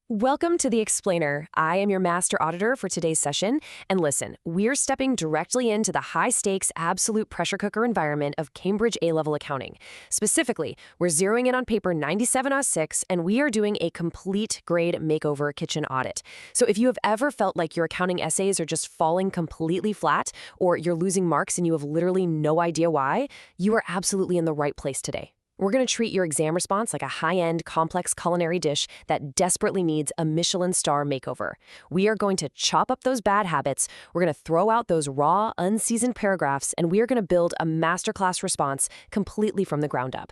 Welcome to The Explainer. I am your master auditor for today's session. And listen, we're stepping directly into the high-stakes, absolute pressure cooker environment of Cambridge A-level accounting. Specifically, we're zeroing in on paper 9706, and we are doing a complete grade makeover kitchen audit. So if you have ever felt like your accounting essays are just falling completely flat, or you're losing marks and you have literally no idea why, you are absolutely in the right place today. We're going to treat your exam response like a high-end, complex culinary dish that desperately needs a Michelin star makeover. We are going to chop up those bad habits, we're going to throw out those raw, unseasoned paragraphs, and we are going to build a masterclass response completely from the ground up.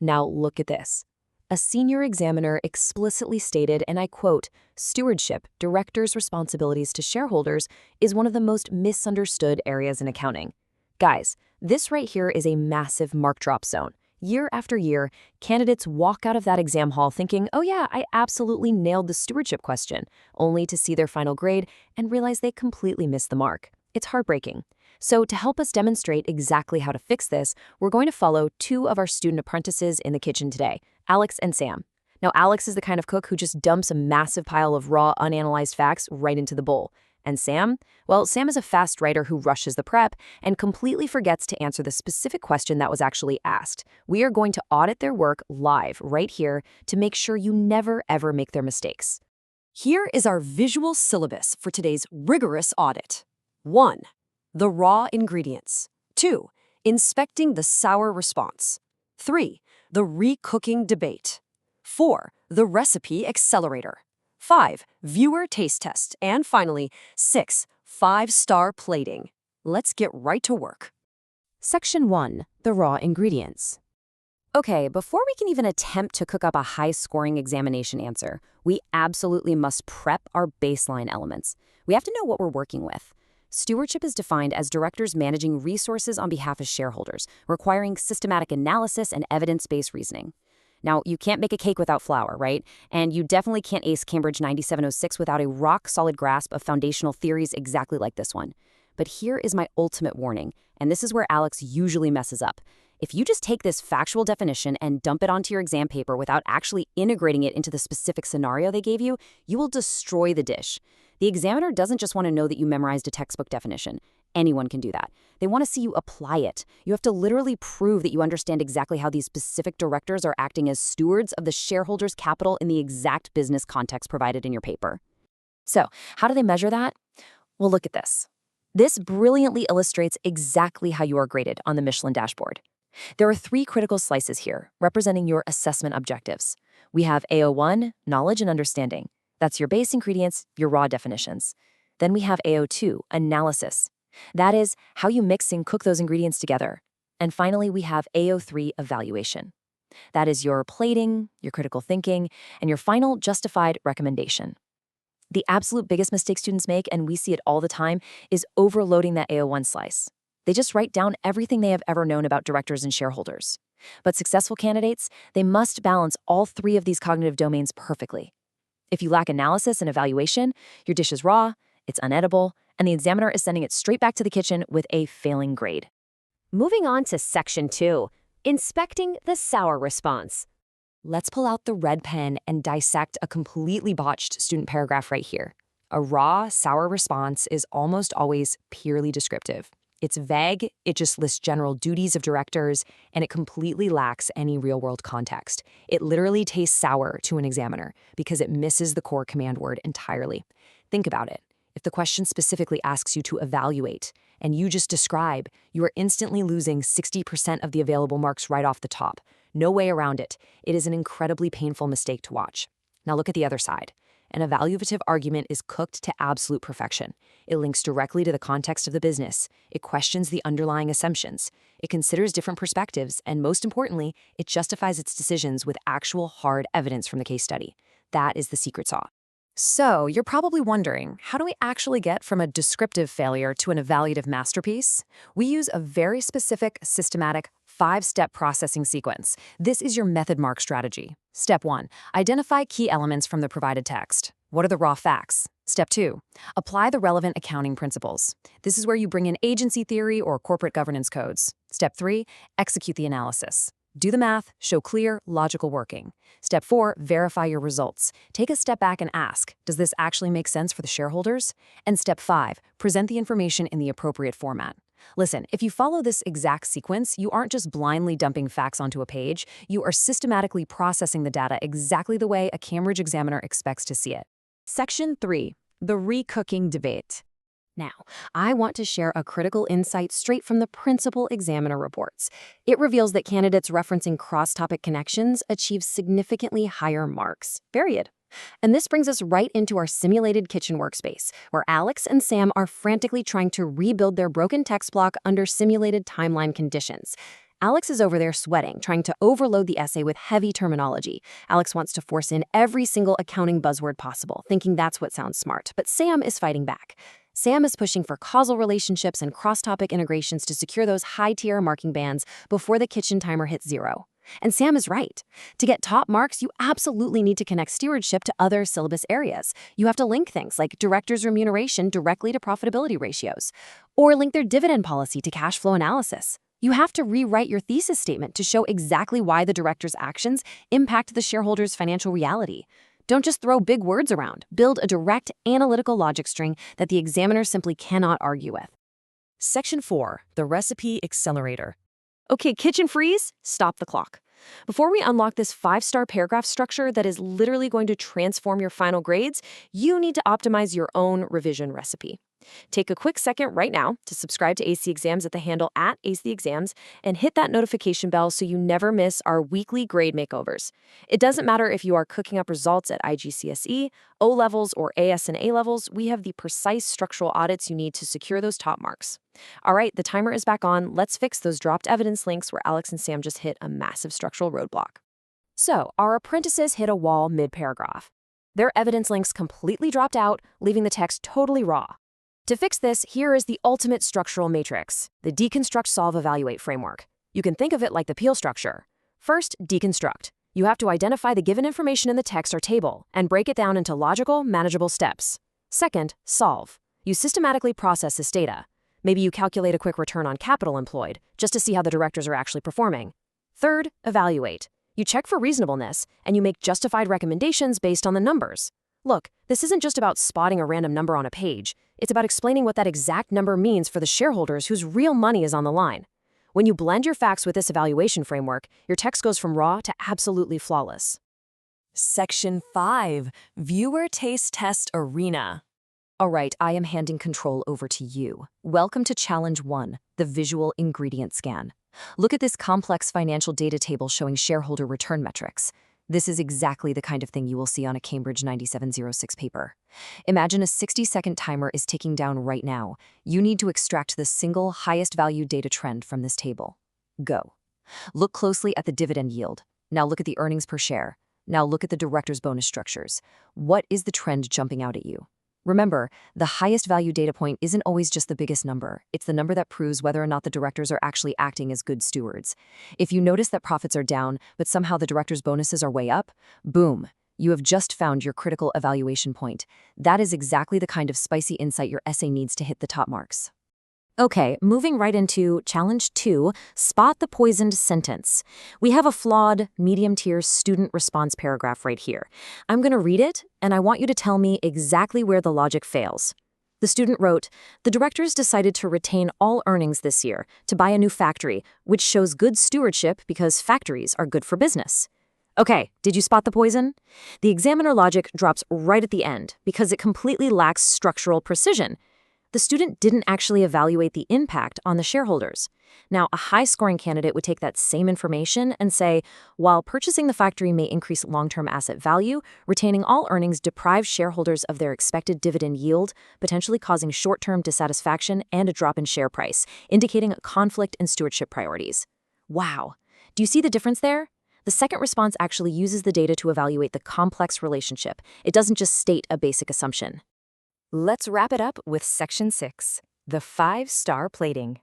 Now look at this. A senior examiner explicitly stated, and I quote, "Stewardship Directors Responsibilities to Shareholders is one of the most misunderstood areas in accounting." Guys, this right here is a massive mark drop zone. Year after year, candidates walk out of that exam hall thinking, oh yeah, I absolutely nailed the stewardship question, only to see their final grade and realize they completely missed the mark. It's heartbreaking. So to help us demonstrate exactly how to fix this, we're going to follow two of our student apprentices in the kitchen today, Alex and Sam. Now, Alex is the kind of cook who just dumps a massive pile of raw, unanalyzed facts right into the bowl. And Sam? Well, Sam is a fast writer who rushes the prep and completely forgets to answer the specific question that was actually asked. We are going to audit their work live right here to make sure you never, ever make their mistakes. Here is our visual syllabus for today's rigorous audit. 1. The raw ingredients. 2. Inspecting the sour response. 3. The recooking debate. 4. The recipe accelerator. 5. Viewer taste test. And finally, 6. 5-star plating. Let's get right to work. Section 1. The raw ingredients. Okay, before we can even attempt to cook up a high-scoring examination answer, we absolutely must prep our baseline elements. We have to know what we're working with. Stewardship is defined as directors managing resources on behalf of shareholders, requiring systematic analysis and evidence-based reasoning. Now, you can't make a cake without flour, right? And you definitely can't ace Cambridge 9706 without a rock-solid grasp of foundational theories exactly like this one. But here is my ultimate warning, and this is where Alex usually messes up. If you just take this factual definition and dump it onto your exam paper without actually integrating it into the specific scenario they gave you, you will destroy the dish. The examiner doesn't just want to know that you memorized a textbook definition. Anyone can do that. They want to see you apply it. You have to literally prove that you understand exactly how these specific directors are acting as stewards of the shareholders' capital in the exact business context provided in your paper. So, how do they measure that? Well, look at this. This brilliantly illustrates exactly how you are graded on the Michelin dashboard. There are 3 critical slices here, representing your assessment objectives. We have AO1, knowledge and understanding. That's your base ingredients, your raw definitions. Then we have AO2, analysis. That is how you mix and cook those ingredients together. And finally, we have AO3, evaluation. That is your plating, your critical thinking, and your final justified recommendation. The absolute biggest mistake students make, and we see it all the time, is overloading that AO1 slice. They just write down everything they have ever known about directors and shareholders. But successful candidates, they must balance all 3 of these cognitive domains perfectly. If you lack analysis and evaluation, your dish is raw, it's unedible, and the examiner is sending it straight back to the kitchen with a failing grade. Moving on to Section 2, inspecting the sour response. Let's pull out the red pen and dissect a completely botched student paragraph right here. A raw, sour response is almost always purely descriptive. It's vague, it just lists general duties of directors, and it completely lacks any real-world context. It literally tastes sour to an examiner because it misses the core command word entirely. Think about it. If the question specifically asks you to evaluate, and you just describe, you are instantly losing 60% of the available marks right off the top. No way around it. It is an incredibly painful mistake to watch. Now look at the other side. An evaluative argument is cooked to absolute perfection. It links directly to the context of the business. It questions the underlying assumptions. It considers different perspectives, and most importantly, it justifies its decisions with actual hard evidence from the case study. That is the secret sauce. So, you're probably wondering, how do we actually get from a descriptive failure to an evaluative masterpiece? We use a very specific, systematic, 5-step processing sequence. This is your method mark strategy. Step 1, identify key elements from the provided text. What are the raw facts? Step 2, apply the relevant accounting principles. This is where you bring in agency theory or corporate governance codes. Step 3, execute the analysis. Do the math, show clear, logical working. Step 4, verify your results. Take a step back and ask, does this actually make sense for the shareholders? And step 5, present the information in the appropriate format. Listen, if you follow this exact sequence, you aren't just blindly dumping facts onto a page, you are systematically processing the data exactly the way a Cambridge examiner expects to see it. Section 3, the recooking debate. Now, I want to share a critical insight straight from the principal examiner reports. It reveals that candidates referencing cross-topic connections achieve significantly higher marks, period. And this brings us right into our simulated kitchen workspace, where Alex and Sam are frantically trying to rebuild their broken text block under simulated timeline conditions. Alex is over there sweating, trying to overload the essay with heavy terminology. Alex wants to force in every single accounting buzzword possible, thinking that's what sounds smart, but Sam is fighting back. Sam is pushing for causal relationships and cross-topic integrations to secure those high-tier marking bands before the kitchen timer hits 0. And Sam is right. To get top marks, you absolutely need to connect stewardship to other syllabus areas. You have to link things like directors' remuneration directly to profitability ratios, or link their dividend policy to cash flow analysis. You have to rewrite your thesis statement to show exactly why the director's actions impact the shareholders' financial reality. Don't just throw big words around. Build a direct, analytical logic string that the examiner simply cannot argue with. Section 4, the recipe accelerator. Okay, kitchen freeze, stop the clock. Before we unlock this 5-star paragraph structure that is literally going to transform your final grades, you need to optimize your own revision recipe. Take a quick second right now to subscribe to AC Exams at the handle @ACEXams and hit that notification bell so you never miss our weekly grade makeovers. It doesn't matter if you are cooking up results at IGCSE, O-levels, or AS and A-levels, we have the precise structural audits you need to secure those top marks. All right, the timer is back on. Let's fix those dropped evidence links where Alex and Sam just hit a massive structural roadblock. So, our apprentices hit a wall mid-paragraph. Their evidence links completely dropped out, leaving the text totally raw. To fix this, here is the ultimate structural matrix, the deconstruct, solve, evaluate framework. You can think of it like the peel structure. First, deconstruct. You have to identify the given information in the text or table and break it down into logical, manageable steps. Second, solve. You systematically process this data. Maybe you calculate a quick return on capital employed, just to see how the directors are actually performing. Third, evaluate. You check for reasonableness, and you make justified recommendations based on the numbers. Look, this isn't just about spotting a random number on a page. It's about explaining what that exact number means for the shareholders whose real money is on the line. When you blend your facts with this evaluation framework, your text goes from raw to absolutely flawless. Section 5, Viewer Taste Test Arena. All right, I am handing control over to you. Welcome to Challenge 1, the Visual Ingredient Scan. Look at this complex financial data table showing shareholder return metrics. This is exactly the kind of thing you will see on a Cambridge 9706 paper. Imagine a 60-second timer is ticking down right now. You need to extract the single highest value data trend from this table. Go. Look closely at the dividend yield. Now look at the earnings per share. Now look at the director's bonus structures. What is the trend jumping out at you? Remember, the highest value data point isn't always just the biggest number. It's the number that proves whether or not the directors are actually acting as good stewards. If you notice that profits are down, but somehow the directors' bonuses are way up, boom, you have just found your critical evaluation point. That is exactly the kind of spicy insight your essay needs to hit the top marks. Okay, moving right into Challenge 2, Spot the Poisoned Sentence. We have a flawed, medium-tier student response paragraph right here. I'm going to read it, and I want you to tell me exactly where the logic fails. The student wrote, "The directors decided to retain all earnings this year to buy a new factory, which shows good stewardship because factories are good for business." Okay, did you spot the poison? The examiner logic drops right at the end because it completely lacks structural precision. The student didn't actually evaluate the impact on the shareholders. Now, a high-scoring candidate would take that same information and say, while purchasing the factory may increase long-term asset value, retaining all earnings deprives shareholders of their expected dividend yield, potentially causing short-term dissatisfaction and a drop in share price, indicating a conflict in stewardship priorities. Wow. Do you see the difference there? The second response actually uses the data to evaluate the complex relationship. It doesn't just state a basic assumption. Let's wrap it up with Section 6, the 5-star plating.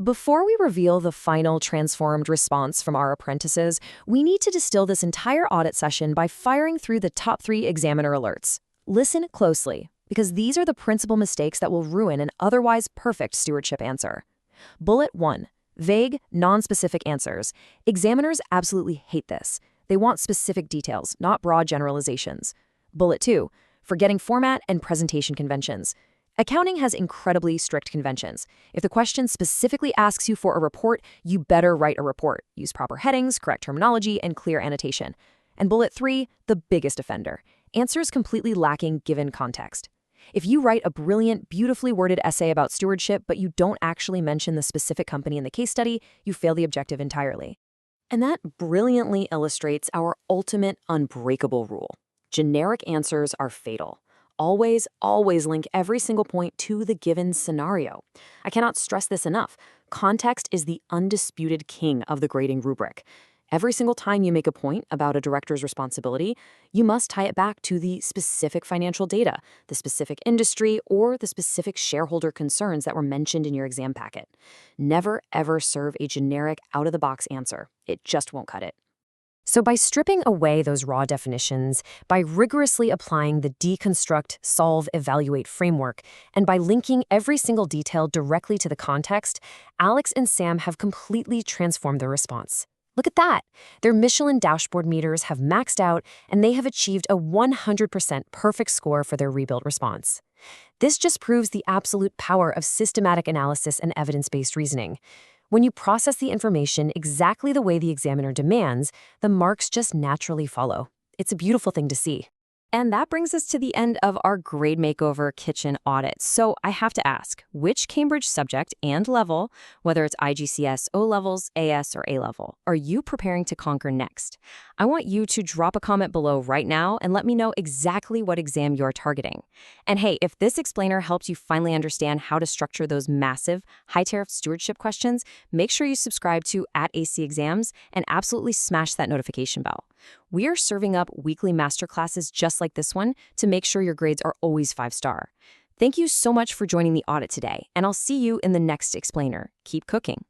Before we reveal the final transformed response from our apprentices, we need to distill this entire audit session by firing through the top 3 examiner alerts. Listen closely, because these are the principal mistakes that will ruin an otherwise perfect stewardship answer. Bullet 1. Vague, non-specific answers. Examiners absolutely hate this. They want specific details, not broad generalizations. Bullet 2. Forgetting format and presentation conventions. Accounting has incredibly strict conventions. If the question specifically asks you for a report, you better write a report. Use proper headings, correct terminology, and clear annotation. And bullet 3, the biggest offender. Answers completely lacking given context. If you write a brilliant, beautifully worded essay about stewardship, but you don't actually mention the specific company in the case study, you fail the objective entirely. And that brilliantly illustrates our ultimate unbreakable rule. Generic answers are fatal. Always, always link every single point to the given scenario. I cannot stress this enough. Context is the undisputed king of the grading rubric. Every single time you make a point about a director's responsibility, you must tie it back to the specific financial data, the specific industry, or the specific shareholder concerns that were mentioned in your exam packet. Never, ever serve a generic, out-of-the-box answer. It just won't cut it. So by stripping away those raw definitions, by rigorously applying the deconstruct, solve, evaluate framework, and by linking every single detail directly to the context, Alex and Sam have completely transformed their response. Look at that. Their Michelin dashboard meters have maxed out, and they have achieved a 100% perfect score for their rebuild response. This just proves the absolute power of systematic analysis and evidence-based reasoning. When you process the information exactly the way the examiner demands, the marks just naturally follow. It's a beautiful thing to see. And that brings us to the end of our grade makeover kitchen audit. So I have to ask, which Cambridge subject and level, whether it's IGCS, O-levels, AS, or A-level, are you preparing to conquer next? I want you to drop a comment below right now and let me know exactly what exam you're targeting. And hey, if this explainer helps you finally understand how to structure those massive, high-tariff stewardship questions, make sure you subscribe to @AC_Exams and absolutely smash that notification bell. We are serving up weekly masterclasses just like this one to make sure your grades are always 5-star. Thank you so much for joining the audit today, and I'll see you in the next explainer. Keep cooking.